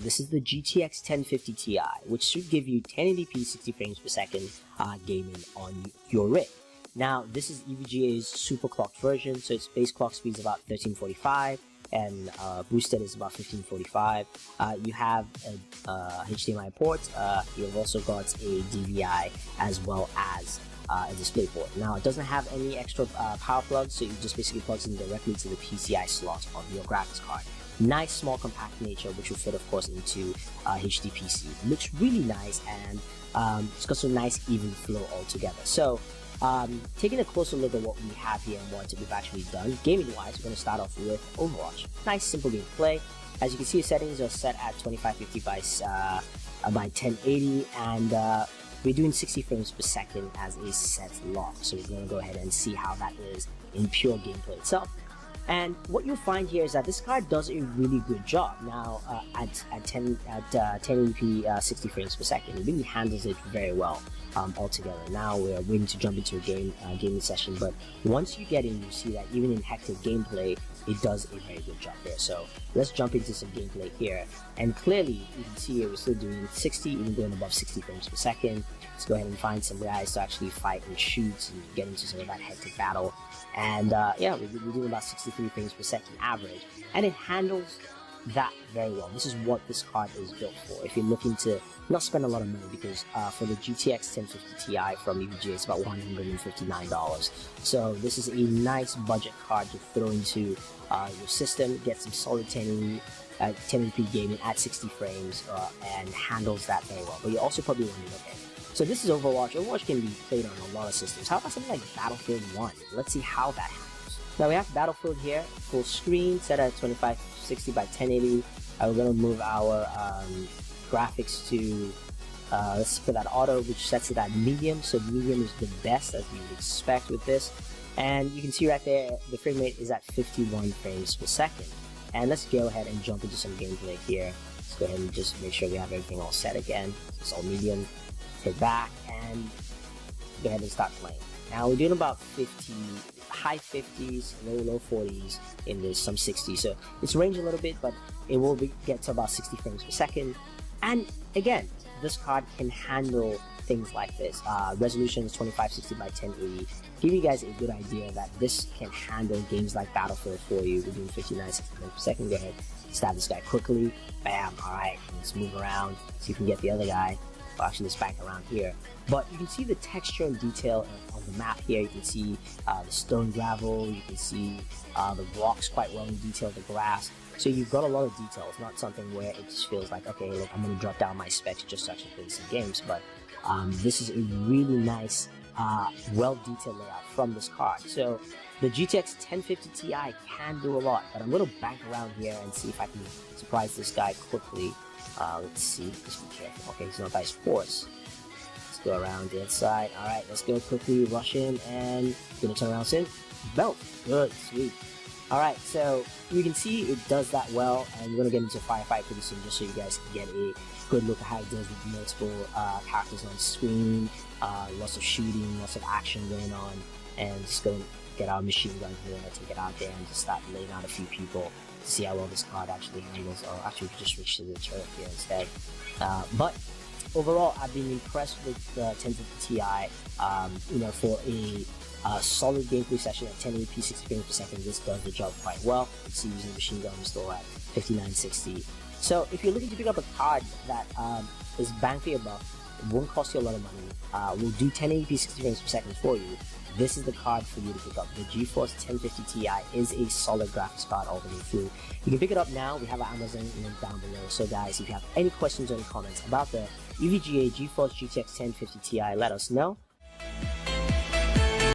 this is the GTX 1050 Ti, which should give you 1080p 60 frames per second gaming on your rig. Now, this is EVGA's super clocked version, so its base clock speed is about 1345, and boosted is about 1545. You have a HDMI port. You've also got a DVI as well as a display port. Now, it doesn't have any extra power plugs, so it just basically plugs in directly to the PCI slot of your graphics card. Nice, small, compact nature, which will fit, of course, into HDPC. It looks really nice, and it's got some nice even flow altogether. So, taking a closer look at what we have here and what we've actually done, gaming-wise, we're going to start off with Overwatch. Nice, simple gameplay. As you can see, the settings are set at 2550 by 1080, and we're doing 60 frames per second as a set lock. So we're going to go ahead and see how that is in pure gameplay itself. And what you'll find here is that this card does a really good job. Now, at 1080p 60 frames per second, it really handles it very well altogether. Now we're waiting to jump into a gaming session, but once you get in, you see that even in hectic gameplay, it does a very good job there. So let's jump into some gameplay here, and clearly you can see here we're still doing 60, even going above 60 frames per second. Let's go ahead and find some guys to actually fight and shoot and get into some of that hectic battle. And yeah, we're doing about 63 frames per second average, and it handles that very well. This is what this card is built for. If you're looking to not spend a lot of money, because for the GTX 1050 Ti from EVGA, it's about $159. So this is a nice budget card to throw into your system, get some solid 1080p gaming at 60 frames, and handles that very well. But you're also probably wondering, okay, so this is Overwatch. Overwatch can be played on a lot of systems. How about something like Battlefield 1? Let's see how that handles. Now we have Battlefield here, full screen, set at 2560 by 1080. We're going to move our graphics to, let's put that auto, which sets it at medium. So medium is the best, as you would expect with this. And you can see right there, the frame rate is at 51 frames per second. And let's go ahead and jump into some gameplay here. Let's go ahead and just make sure we have everything all set again. It's all medium. Hit back and go ahead and start playing. Now we're doing about 50, high 50s, low 40s in this, some 60s. So it's range a little bit, but it will get to about 60 frames per second. And again, this card can handle things like this. Resolution is 2560 by 1080. Give you guys a good idea that this can handle games like Battlefield for you. We're doing 5960 frames per second. Go ahead, stab this guy quickly. Bam. All right, let's move around. See if we can get the other guy. Well, actually, let's back around here. But you can see the texture and detail on the map here. You can see the stone gravel. You can see the rocks quite well in detail, the grass. So you've got a lot of detail. It's not something where it just feels like, okay, look, I'm going to drop down my specs just to actually play some games. But this is a really nice, well-detailed layout from this card. So the GTX 1050 Ti can do a lot, but I'm going to bank around here and see if I can surprise this guy quickly. Let's see, just be careful. Okay, he's not by force. Let's go around the inside. Alright, let's go quickly, rush in, and gonna turn around soon. Belt. Good, sweet. Alright, so you can see it does that well, and we're gonna get into firefight pretty soon just so you guys can get a good look at how it does with multiple characters on screen, lots of shooting, lots of action going on, and just gonna get our machine gun here, take it out there, and just start laying out a few people. See how well this card actually handles, or actually we can just switch to the turret here instead. But overall, I've been impressed with the 1050 Ti. You know, for a solid gameplay session at 1080p 60 frames per second, this does the job quite well. You can see using the machine gun install at 5960. So if you're looking to pick up a card that is bang for your buck, it won't cost you a lot of money, will do 1080p 60 frames per second for you, this is the card for you to pick up. The GeForce 1050 Ti is a solid graphics card all the way through. You can pick it up now. We have our Amazon link down below. So guys, if you have any questions or any comments about the EVGA GeForce GTX 1050 Ti, let us know.